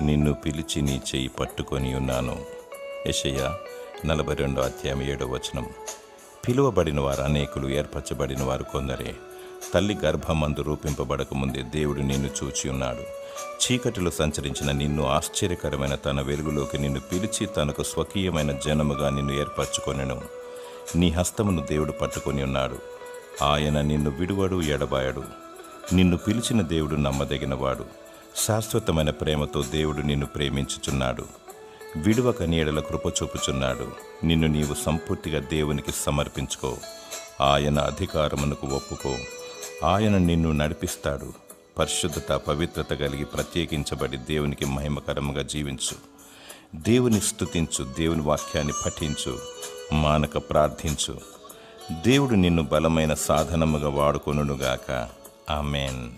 నిన్ను పిలిచి నీ చెయ్యి పట్టుకొని ఉన్నాను. యెషయా 42:7. పిలువబడిన వారు అనేకులు, ఏర్పరచబడిన వారు కొందరే. తల్లి గర్భమందు రూపింపబడకముందే దేవుడు నిన్ను చూచి ఉన్నాడు. చీకటిలో సంచరించిన నిన్ను ఆశ్చర్యకరమైన తన వెలుగులోకి నిన్ను పిలిచి తనకు స్వకీయమైన జనముగా నిన్ను ఏర్పరచుకొనెను. నీ హస్తమును దేవుడు పట్టుకొని ఉన్నాడు. ఆయన నిన్ను విడువడు, ఎడబాయడు. నిన్ను పిలిచిన దేవుడు నమ్మదగినవాడు. శాశ్వతమైన ప్రేమతో దేవుడు నిన్ను ప్రేమించుచున్నాడు. విడువక నీడల కృప చూపుచున్నాడు. నిన్ను నీవు సంపూర్తిగా దేవునికి సమర్పించుకో. ఆయన అధికారమునకు ఒప్పుకో. ఆయన నిన్ను నడిపిస్తాడు. పరిశుద్ధత, పవిత్రత కలిగి ప్రత్యేకించబడి దేవునికి మహిమకరముగా జీవించు. దేవుని స్తుతించు. దేవుని వాక్యాన్ని పఠించు. మానక ప్రార్థించు. దేవుడు నిన్ను బలమైన సాధనముగా వాడుకొనుగాక. ఆమేన్.